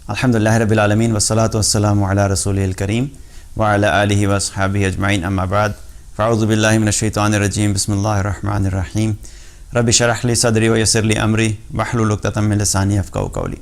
الحمدللہ رب العالمین والصلاة والسلام علی رسول الکریم وعلی آلہ واصحابہ اجمعین اما بعد فاعوذ باللہ من الشیطان الرجیم بسم اللہ الرحمن الرحیم رب اشرح لی صدری ویسر لی امری واحلل عقدۃ من لسانی یفقہوا قولی۔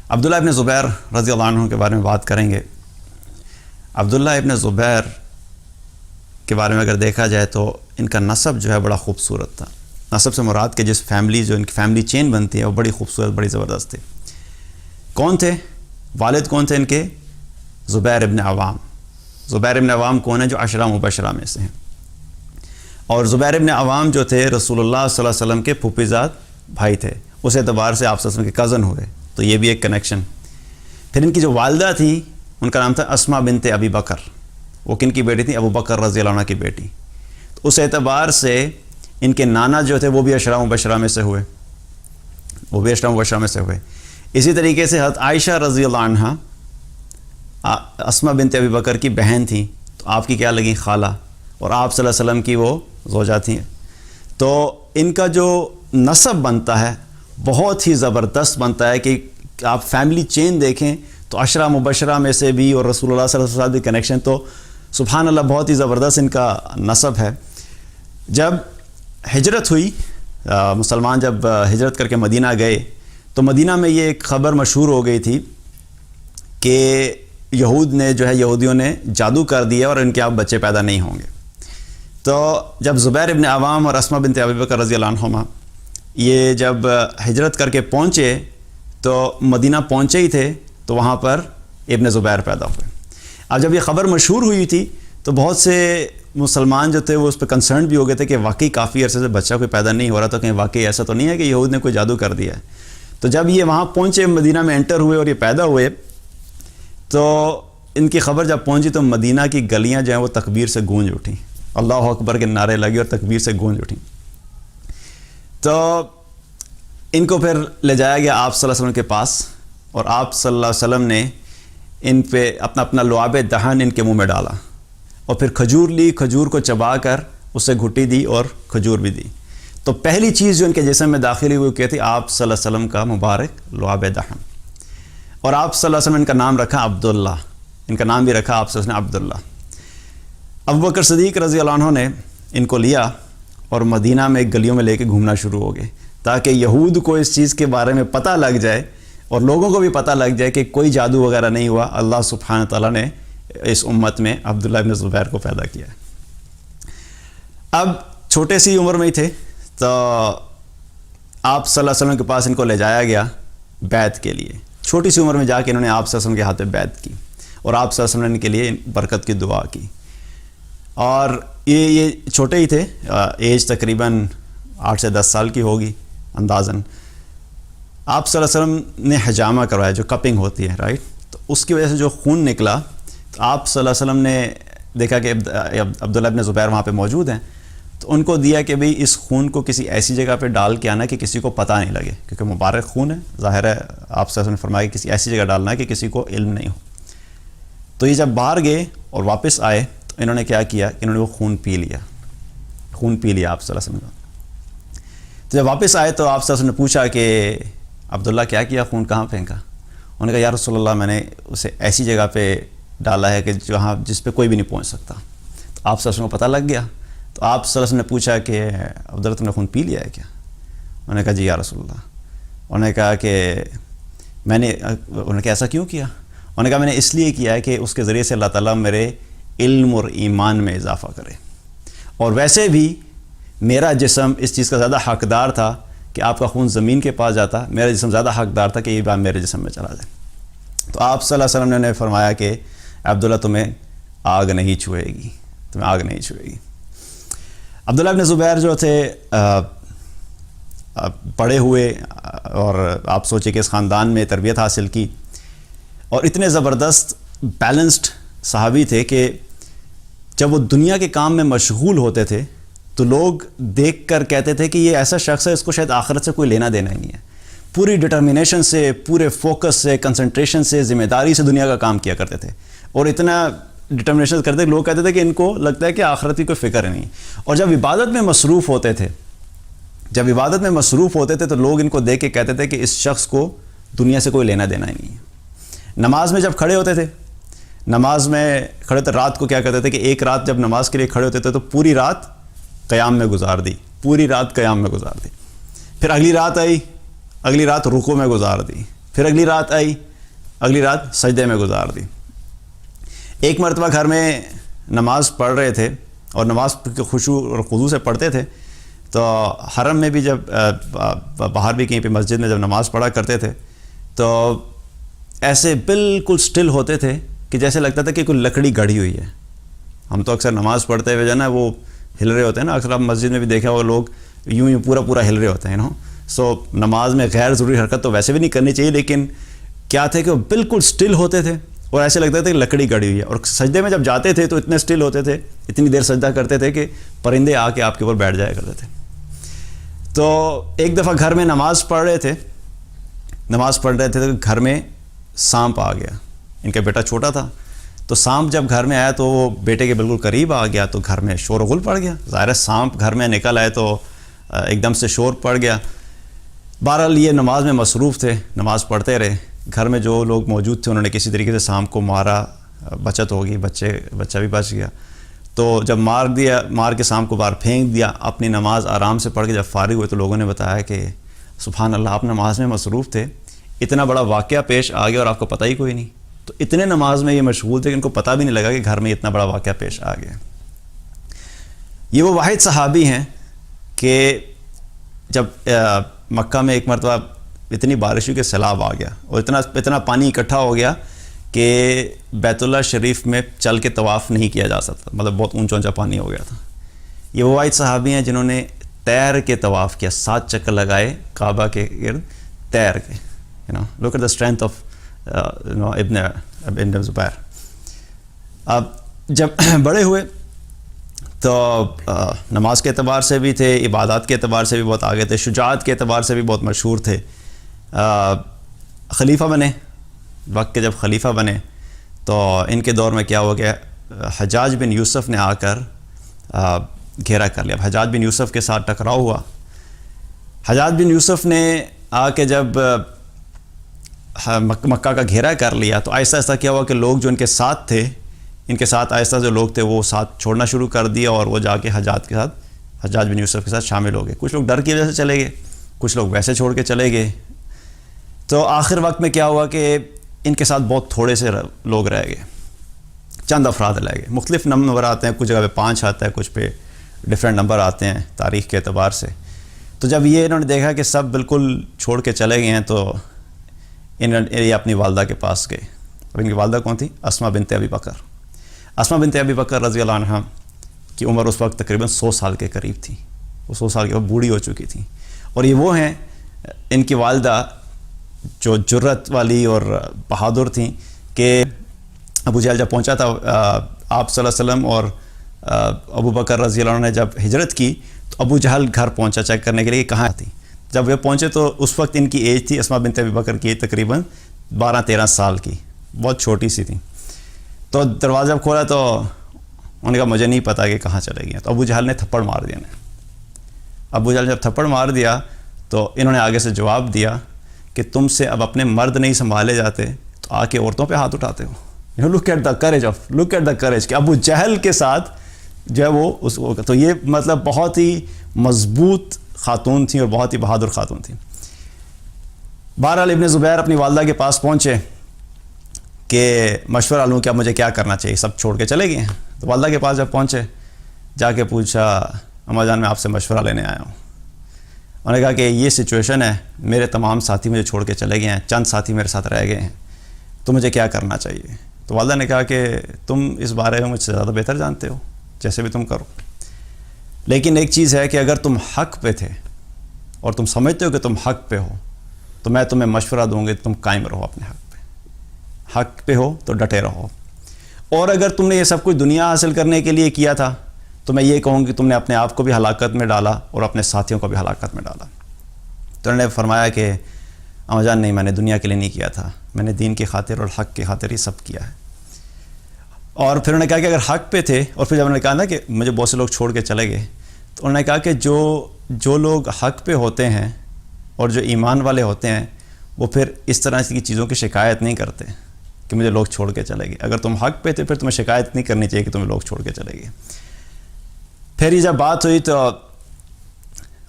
عبداللہ ابن زبیر رضی اللہ عنہ کے بارے میں بات کریں گے۔ عبداللہ ابن زبیر کے بارے میں اگر دیکھا جائے تو ان کا نسب جو ہے بڑا خوبصورت تھا۔ نسب سے مراد کہ جس فیملی جو ان کی فیملی چین بنتی ہے وہ بڑی خوبصورت، بڑی زبردست تھی۔ کون تھے؟ والد کون تھے ان کے؟ زبیر ابن عوام۔ زبیر ابن عوام کون ہیں؟ جو عشرہ مبشرہ میں سے ہیں۔ اور زبیر ابن عوام جو تھے رسول اللہ صلی اللہ علیہ وسلم کے پھوپھی زاد بھائی تھے، اس اعتبار سے آپ صلی اللہ علیہ وسلم کے کزن ہوئے، تو یہ بھی ایک کنیکشن۔ پھر ان کی جو والدہ تھیں ان کا نام تھا اسماء بنت ابی بکر۔ وہ کن کی بیٹی تھی؟ ابو بکر رضی اللہ عنہ کی بیٹی۔ تو اس اعتبار سے ان کے نانا جو تھے وہ بھی عشرہ مبشرہ میں سے ہوئے، اسی طریقے سے حضرت عائشہ رضی اللہ عنہ اسماء بنت ابی بکر کی بہن تھیں، تو آپ کی کیا لگیں؟ خالہ، اور آپ صلی اللہ علیہ وسلم کی وہ زوجہ تھیں۔ تو ان کا جو نسب بنتا ہے بہت ہی زبردست بنتا ہے کہ آپ فیملی چین دیکھیں تو عشرہ مبشرہ میں سے بھی اور رسول اللہ صلی اللہ علیہ وسلم کی کنیکشن، تو سبحان اللہ بہت ہی زبردست ان کا نسب ہے۔ جب ہجرت ہوئی، مسلمان جب ہجرت کر کے مدینہ گئے تو مدینہ میں یہ ایک خبر مشہور ہو گئی تھی کہ یہودیوں نے جادو کر دیا اور ان کے اب بچے پیدا نہیں ہوں گے۔ تو جب زبیر ابن عوام اور اسماء بنت ابی بکر رضی اللہ عنہما یہ جب ہجرت کر کے پہنچے تو مدینہ پہنچے ہی تھے تو وہاں پر ابن زبیر پیدا ہوئے۔ اب جب یہ خبر مشہور ہوئی تھی تو بہت سے مسلمان جو تھے وہ اس پہ کنسرن بھی ہو گئے تھے کہ واقعی کافی عرصے سے بچہ کوئی پیدا نہیں ہو رہا، تو کہیں واقعی ایسا تو نہیں ہے کہ یہود نے کوئی جادو کر دیا ہے۔ تو جب یہ وہاں پہنچے، مدینہ میں انٹر ہوئے اور یہ پیدا ہوئے، تو ان کی خبر جب پہنچی تو مدینہ کی گلیاں جو ہیں وہ تکبیر سے گونج اٹھیں، اللہ اکبر کے نعرے لگے اور تکبیر سے گونج اٹھیں۔ تو ان کو پھر لے جایا گیا آپ صلی اللہ علیہ وسلم کے پاس، اور آپ صلی اللہ علیہ وسلم نے ان پہ اپنا لعاب دہن ان کے منہ میں ڈالا، اور پھر کھجور لی، کھجور کو چبا کر اسے گھٹی دی اور کھجور بھی دی۔ تو پہلی چیز جو ان کے جسم میں داخل ہوئی وہ کیا تھی؟ آپ صلی اللہ علیہ وسلم کا مبارک لعاب دہن۔ اور آپ صلی اللہ علیہ وسلم نے ان کا نام رکھا عبداللہ، ان کا نام بھی رکھا آپ صلی اللہ علیہ وسلم نے عبداللہ۔ ابو بکر صدیق رضی اللہ عنہ نے ان کو لیا اور مدینہ میں گلیوں میں لے کے گھومنا شروع ہو گئے تاکہ یہود کو اس چیز کے بارے میں پتہ لگ جائے اور لوگوں کو بھی پتہ لگ جائے کہ کوئی جادو وغیرہ نہیں ہوا، اللہ سبحانہ تعالیٰ نے اس امت میں عبداللہ ابن زبیر کو پیدا کیا ہے۔ اب چھوٹے سی عمر میں ہی تھے تو آپ صلی اللہ علیہ وسلم کے پاس ان کو لے جایا گیا بیعت کے لیے۔ چھوٹی سی عمر میں جا کے انہوں نے آپ صلی اللہ علیہ وسلم کے ہاتھ پہ بیعت کی اور آپ صلی اللہ علیہ وسلم نے ان کے لیے برکت کی دعا کی۔ اور یہ چھوٹے ہی تھے، ایج تقریباً 8 سے 10 سال کی ہوگی اندازاً۔ آپ صلی اللہ علیہ وسلم نے حجامہ کروایا، جو کپنگ ہوتی ہے، رائٹ؟ تو اس کی وجہ سے جو خون نکلا تو آپ صلی اللہ علیہ وسلم نے دیکھا کہ عبداللہ ابن زبیر وہاں پہ موجود ہیں، تو ان کو دیا کہ بھئی اس خون کو کسی ایسی جگہ پہ ڈال کے آنا کہ کسی کو پتہ نہیں لگے، کیونکہ مبارک خون ہے، ظاہر ہے آپ صلی اللہ علیہ وسلم نے فرمایا کہ کسی ایسی جگہ ڈالنا ہے کہ کسی کو علم نہیں ہو۔ تو یہ جب باہر گئے اور واپس آئے تو انہوں نے کیا کیا کہ انہوں نے وہ خون پی لیا آپ صلی اللہ علیہ وسلم کا۔ تو جب واپس آئے تو آپ صلی اللہ علیہ وسلم نے پوچھا کہ عبداللہ کیا کیا، خون کہاں پھینکا؟ انہوں نے کہا یا رسول اللہ میں نے اسے ایسی جگہ پہ ڈالا ہے کہ جس پہ کوئی بھی نہیں پہنچ سکتا۔ تو آپ صلی اللہ علیہ وسلم کو پتہ لگ گیا، تو آپ صلی اللہ علیہ وسلم نے پوچھا کہ عبداللہ تم نے خون پی لیا ہے کیا؟ انہوں نے کہا جی یا رسول اللہ۔ انہوں نے کہا کہ انہوں نے کہا ایسا کیوں کیا؟ انہوں نے کہا میں نے اس لیے کیا ہے کہ اس کے ذریعے سے اللہ تعالیٰ میرے علم اور ایمان میں اضافہ کرے، اور ویسے بھی میرا جسم اس چیز کا زیادہ حقدار تھا کہ آپ کا خون زمین کے پاس جاتا، میرا جسم زیادہ حقدار تھا کہ یہ بات میرے جسم میں چلا جائے۔ تو آپ صلی اللہ علیہ وسلم نے فرمایا کہ عبداللہ تمہیں آگ نہیں چھوئے گی۔ عبداللہ ابن زبیر جو تھے پڑھے ہوئے، اور آپ سوچیں کہ اس خاندان میں تربیت حاصل کی، اور اتنے زبردست بیلنسڈ صحابی تھے کہ جب وہ دنیا کے کام میں مشغول ہوتے تھے تو لوگ دیکھ کر کہتے تھے کہ یہ ایسا شخص ہے اس کو شاید آخرت سے کوئی لینا دینا ہی نہیں ہے۔ پوری ڈٹرمینیشن سے، پورے فوکس سے، کنسنٹریشن سے، ذمہ داری سے دنیا کا کام کیا کرتے تھے، اور اتنا ڈٹرمینیشن کرتے لوگ کہتے تھے کہ ان کو لگتا ہے کہ آخرت کی کوئی فکر نہیں۔ اور جب عبادت میں مصروف ہوتے تھے تو لوگ ان کو دیکھ کے کہتے تھے کہ اس شخص کو دنیا سے کوئی لینا دینا ہی نہیں ہے۔ نماز میں جب کھڑے ہوتے تھے، نماز میں کھڑے تو رات کو کیا کرتے تھے کہ ایک رات جب نماز کے لیے کھڑے ہوتے تھے تو پوری رات قیام میں گزار دی، پوری رات قیام میں گزار دی، پھر اگلی رات آئی، اگلی رات رکوع میں گزار دی، پھر اگلی رات آئی، اگلی رات سجدے میں گزار دی۔ ایک مرتبہ گھر میں نماز پڑھ رہے تھے اور نماز خشوع اور خضوع سے پڑھتے تھے، تو حرم میں بھی جب باہر بھی کہیں پہ مسجد میں جب نماز پڑھا کرتے تھے تو ایسے بالکل سٹل ہوتے تھے کہ جیسے لگتا تھا کہ کوئی لکڑی گڑھی ہوئی ہے۔ ہم تو اکثر نماز پڑھتے ہوئے جو ہے نا وہ ہل رہے ہوتے ہیں نا، اکثر آپ مسجد میں بھی دیکھا وہ لوگ یوں پورا ہل رہے ہوتے ہیں نا۔ سو نماز میں غیر ضروری حرکت تو ویسے بھی نہیں کرنی چاہیے، لیکن کیا تھے کہ وہ بالکل سٹل ہوتے تھے اور ایسے لگتا تھا کہ لکڑی گڑھی ہوئی ہے، اور سجدے میں جب جاتے تھے تو اتنے سٹل ہوتے تھے، اتنی دیر سجدہ کرتے تھے کہ پرندے آ کے آپ کے اوپر بیٹھ جایا کرتے تھے۔ تو ایک دفعہ گھر میں نماز پڑھ رہے تھے تو گھر میں سانپ آ گیا۔ ان کا بیٹا چھوٹا تھا، تو سانپ جب گھر میں آیا تو وہ بیٹے کے بالکل قریب آ گیا، تو گھر میں شور و غل پڑ گیا۔ ظاہر ہے سانپ گھر میں نکل آئے تو ایک دم سے شور پڑ گیا۔ بہرحال یہ نماز میں مصروف تھے، نماز پڑھتے رہے۔ گھر میں جو لوگ موجود تھے انہوں نے کسی طریقے سے سانپ کو مارا، بچت ہوگی، بچہ بھی بچ گیا۔ تو جب مار کے سانپ کو باہر پھینک دیا، اپنی نماز آرام سے پڑھ کے جب فارغ ہوئے تو لوگوں نے بتایا کہ سبحان اللہ، آپ نماز میں مصروف تھے، اتنا بڑا واقعہ پیش آ گیا اور آپ کو پتہ ہی کوئی نہیں۔ تو اتنے نماز میں یہ مشغول تھے کہ ان کو پتہ بھی نہیں لگا کہ گھر میں اتنا بڑا واقعہ پیش آ گیا۔ یہ وہ واحد صحابی ہیں کہ جب مکہ میں ایک مرتبہ اتنی بارش ہوئی کہ سیلاب آ گیا اور اتنا پانی اکٹھا ہو گیا کہ بیت اللہ شریف میں چل کے طواف نہیں کیا جا سکتا، مطلب بہت اونچا پانی ہو گیا تھا۔ یہ وہ واحد صحابی ہیں جنہوں نے تیر کے طواف کیا، 7 چکر لگائے کعبہ کے گرد تیر کے۔ Look at the strength of Ibn Zubair. اب جب بڑے ہوئے تو نماز کے اعتبار سے بھی تھے، عبادات کے اعتبار سے بھی بہت آگے تھے، شجاعت کے اعتبار سے بھی بہت مشہور تھے۔ خلیفہ بنے، وقت کے جب خلیفہ بنے تو ان کے دور میں کیا ہوا کہ حجاج بن یوسف نے آ کر گھیرا کر لیا۔ حجاج بن یوسف کے ساتھ ٹکراؤ ہوا۔ حجاج بن یوسف نے آ کے جب مکہ کا گھیرا کر لیا تو آہستہ آہستہ کیا ہوا کہ لوگ جو ان کے ساتھ تھے، ان کے ساتھ آہستہ جو لوگ تھے وہ ساتھ چھوڑنا شروع کر دیا اور وہ جا کے حجاج بن یوسف کے ساتھ شامل ہو گئے۔ کچھ لوگ ڈر کی وجہ سے چلے گئے، کچھ لوگ ویسے چھوڑ کے چلے گئے۔ تو آخر وقت میں کیا ہوا کہ ان کے ساتھ بہت تھوڑے سے لوگ رہ گئے، چند افراد رہ گئے۔ مختلف نمبر آتے ہیں، کچھ جگہ پہ 5 آتا ہے، کچھ پہ ڈیفرنٹ نمبر آتے ہیں تاریخ کے اعتبار سے۔ تو جب انہوں نے دیکھا کہ سب بالکل چھوڑ کے چلے گئے ہیں تو یہ اپنی والدہ کے پاس گئے۔ اب ان کی والدہ کون تھی؟ اسماء بنت ابی بکر۔ اسماء بنت ابی بکر رضی اللہ عنہ کی عمر اس وقت تقریباً 100 سال کے قریب تھی، وہ 100 سال کے بعد بوڑھی ہو چکی تھی۔ اور یہ وہ ہیں، ان کی والدہ جو جرت والی اور بہادر تھیں کہ ابو جہل جب پہنچا تھا آپ صلی اللہ علیہ وسلم اور ابو بکر رضی اللہ عنہ نے جب ہجرت کی تو ابو جہل گھر پہنچا چیک کرنے کے لیے کہ کہاں تھی۔ جب وہ پہنچے تو اس وقت ان کی ایج تھی اسماء بنت ابی بکر کی تقریباً 12-13 سال کی، بہت چھوٹی سی تھی۔ تو دروازہ جب کھولا تو انہوں نے کہا مجھے نہیں پتا کہ کہاں چلے گئے۔ تو ابو جہل نے تھپڑ مار دیا انہیں۔ ابو جہل جب تھپڑ مار دیا تو انہوں نے آگے سے جواب دیا کہ تم سے اب اپنے مرد نہیں سنبھالے جاتے تو آ کے عورتوں پہ ہاتھ اٹھاتے ہو۔ لک ایٹ دا کریج کہ ابو جہل کے ساتھ جو ہے وہ اس کو، تو یہ مطلب بہت ہی مضبوط خاتون تھیں اور بہت ہی بہادر خاتون تھیں۔ بہرحال ابن زبیر اپنی والدہ کے پاس پہنچے کہ مشورہ لوں کہ اب مجھے کیا کرنا چاہیے، سب چھوڑ کے چلے گئے ہیں۔ تو والدہ کے پاس جب پہنچے، جا کے پوچھا اماں جان میں آپ سے مشورہ لینے آیا ہوں۔ انہوں نے کہا کہ یہ سچویشن ہے، میرے تمام ساتھی مجھے چھوڑ کے چلے گئے ہیں، چند ساتھی میرے ساتھ رہ گئے ہیں، تو مجھے کیا کرنا چاہیے؟ تو والدہ نے کہا کہ تم اس بارے میں مجھ سے زیادہ بہتر جانتے ہو، جیسے بھی تم کرو، لیکن ایک چیز ہے کہ اگر تم حق پہ تھے اور تم سمجھتے ہو کہ تم حق پہ ہو تو میں تمہیں مشورہ دوں گی، تم قائم رہو اپنے حق پہ ہو تو ڈٹے رہو، اور اگر تم نے یہ سب کچھ دنیا حاصل کرنے کے لیے کیا تھا تو میں یہ کہوں کہ تم نے اپنے آپ کو بھی ہلاکت میں ڈالا اور اپنے ساتھیوں کو بھی ہلاکت میں ڈالا۔ تو انہوں نے فرمایا کہ اماں جان نہیں، میں نے دنیا کے لیے نہیں کیا تھا، میں نے دین کی خاطر اور حق کی خاطر ہی سب کیا ہے۔ اور پھر انہوں نے کہا کہ اگر حق پہ تھے، اور پھر جب انہوں نے کہا نا کہ مجھے بہت سے لوگ چھوڑ کے چلے گئے، تو انہوں نے کہا کہ جو لوگ حق پہ ہوتے ہیں اور جو ایمان والے ہوتے ہیں وہ پھر اس طرح کی چیزوں کی شکایت نہیں کرتے کہ مجھے لوگ چھوڑ کے چلے گئے. اگر تم حق پہ تھے پھر تمہیں شکایت نہیں کرنی چاہیے کہ تمہیں لوگ چھوڑ کے چلے گئے. پھر یہ جب بات ہوئی تو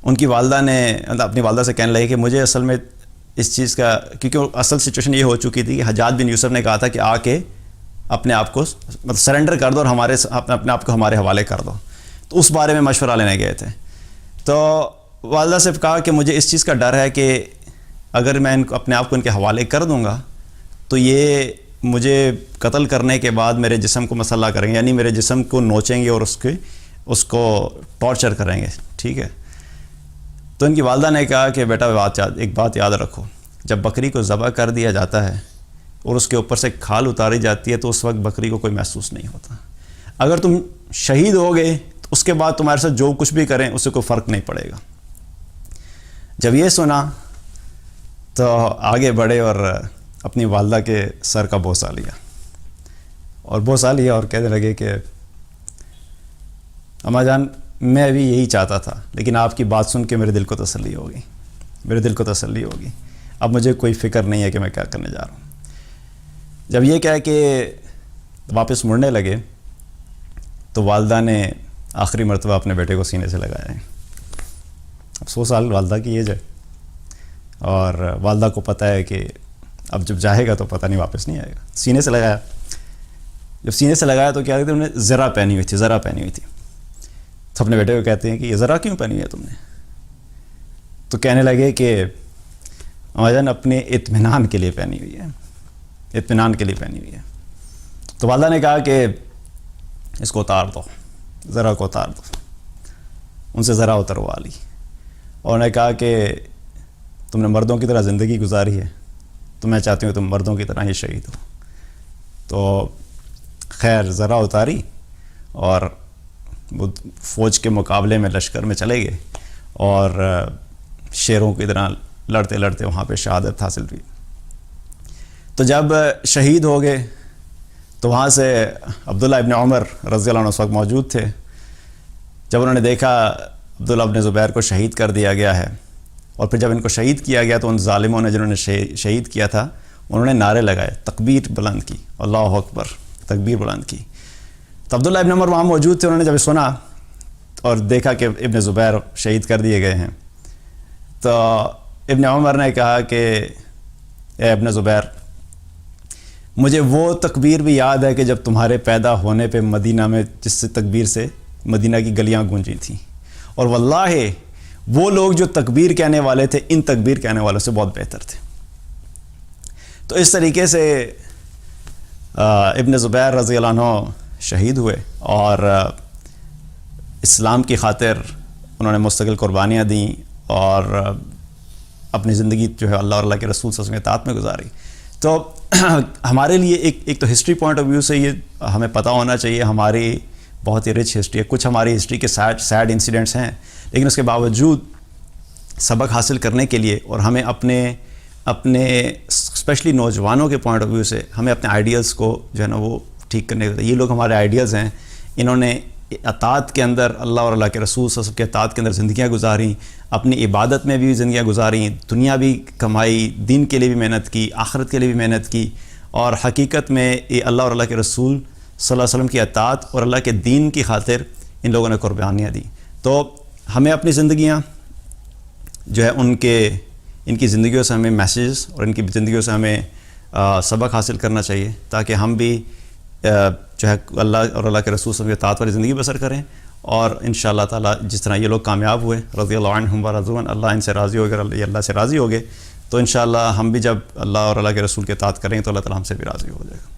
ان کی والدہ نے اپنی والدہ سے کہنے لگے کہ مجھے اصل میں اس چیز کا، کیونکہ اصل سچویشن یہ ہو چکی تھی کہ حجاج بن یوسف نے کہا تھا کہ آ کے اپنے آپ کو مطلب سرنڈر کر دو اور اپنے آپ کو ہمارے حوالے کر دو. تو اس بارے میں مشورہ لینے گئے تھے. تو والدہ سے کہا کہ مجھے اس چیز کا ڈر ہے کہ اگر میں اپنے آپ کو ان کے حوالے کر دوں گا تو یہ مجھے قتل کرنے کے بعد میرے جسم کو مسلح کریں گے، یعنی میرے جسم کو نوچیں گے اور اس کو ٹارچر کریں گے. ٹھیک ہے. تو ان کی والدہ نے کہا کہ بیٹا ایک بات یاد رکھو، جب بکری کو ذبح کر دیا جاتا ہے اور اس کے اوپر سے کھال اتاری جاتی ہے تو اس وقت بکری کو کوئی محسوس نہیں ہوتا. اگر تم شہید ہو گئے تو اس کے بعد تمہارے ساتھ جو کچھ بھی کریں اس سے کوئی فرق نہیں پڑے گا. جب یہ سنا تو آگے بڑھے اور اپنی والدہ کے سر کا بوسہ لیا اور کہنے لگے کہ اماں جان میں بھی یہی چاہتا تھا، لیکن آپ کی بات سن کے میرے دل کو تسلی ہوگی. اب مجھے کوئی فکر نہیں ہے کہ میں کیا کرنے جا رہا ہوں. جب یہ کہہ کے واپس مڑنے لگے تو والدہ نے آخری مرتبہ اپنے بیٹے کو سینے سے لگایا ہے. اب 100 سال والدہ کی ایج ہے اور والدہ کو پتہ ہے کہ اب جب جائے گا تو پتہ نہیں واپس نہیں آئے گا. سینے سے لگایا. جب سینے سے لگایا تو کیا کہتے ہیں، انہوں نے زرہ پہنی ہوئی تھی. تو اپنے بیٹے کو کہتے ہیں کہ یہ ذرا کیوں پہنی ہوئی ہے تم نے؟ تو کہنے لگے کہ اماں جان اپنے اطمینان کے لیے پہنی ہوئی ہے. تو والدہ نے کہا کہ اس کو اتار دو، ذرا کو اتار دو. ان سے ذرا اتروا لی اور نے کہا کہ تم نے مردوں کی طرح زندگی گزاری ہے تو میں چاہتی ہوں تم مردوں کی طرح ہی شہید ہو. تو خیر ذرا اتاری اور وہ فوج کے مقابلے میں لشکر میں چلے گئے اور شیروں کی طرح لڑتے لڑتے وہاں پہ شہادت حاصل ہوئی. تو جب شہید ہو گئے تو وہاں سے عبداللہ ابن عمر رضی اللہ عنہ اس وقت موجود تھے. جب انہوں نے دیکھا عبداللہ ابن زبیر کو شہید کر دیا گیا ہے اور پھر جب ان کو شہید کیا گیا تو ان ظالموں نے جنہوں نے شہید کیا تھا انہوں نے نعرے لگائے، تکبیر بلند کی، اللہ اکبر، تکبیر بلند کی. تو عبداللہ ابن عمر وہاں موجود تھے. انہوں نے جب سنا اور دیکھا کہ ابن زبیر شہید کر دیے گئے ہیں تو ابن عمر نے کہا کہ اے ابن زبیر، مجھے وہ تکبیر بھی یاد ہے کہ جب تمہارے پیدا ہونے پہ مدینہ میں جس سے تکبیر سے مدینہ کی گلیاں گونجی تھیں، اور واللہ وہ لوگ جو تکبیر کہنے والے تھے ان تکبیر کہنے والوں سے بہت بہتر تھے. تو اس طریقے سے ابن زبیر رضی اللہ عنہ شہید ہوئے اور اسلام کی خاطر انہوں نے مستقل قربانیاں دیں اور اپنی زندگی جو ہے اللہ اور اللہ کے رسول صلی اللہ علیہ وسلم کے اطاعت میں گزاری. تو ہمارے لیے ایک تو ہسٹری پوائنٹ آف ویو سے یہ ہمیں پتہ ہونا چاہیے، ہماری بہت ہی رچ ہسٹری ہے. کچھ ہماری ہسٹری کے سیڈ انسیڈنٹس ہیں، لیکن اس کے باوجود سبق حاصل کرنے کے لیے اور ہمیں اپنے اسپیشلی نوجوانوں کے پوائنٹ آف ویو سے ہمیں اپنے آئیڈیلز کو جو ہے نا وہ ٹھیک کرنے کے. یہ لوگ ہمارے آئیڈیلز ہیں، انہوں نے اطاعت کے اندر اللہ اور اللہ کے رسول صلی اللہ علیہ وسلم کے اطاعت کے اندر زندگیاں گزاریں، اپنی عبادت میں بھی زندگیاں گزاریں، دنیا بھی کمائی، دین کے لیے بھی محنت کی، آخرت کے لیے بھی محنت کی، اور حقیقت میں یہ اللہ اور اللہ کے رسول صلی اللہ علیہ وسلم کی اطاعت اور اللہ کے دین کی خاطر ان لوگوں نے قربانیاں دیں. تو ہمیں اپنی زندگیاں جو ہے ان کی زندگیوں سے ہمیں میسیجز اور ان کی زندگیوں سے ہمیں سبق حاصل کرنا چاہیے تاکہ ہم بھی جو ہے اللہ اور اللہ کے رسول صلی اللہ علیہ وسلم کی اطاعت والی زندگی بسر کریں. اور انشاءاللہ تعالیٰ جس طرح یہ لوگ کامیاب ہوئے رضی اللہ عنہم ورضوا عنہ، اللہ ان سے راضی ہو گئے، اللہ سے راضی ہو گئے، تو انشاءاللہ ہم بھی جب اللہ اور اللہ کے رسول کی اطاعت کریں تو اللہ تعالیٰ ہم سے بھی راضی ہو جائے گا.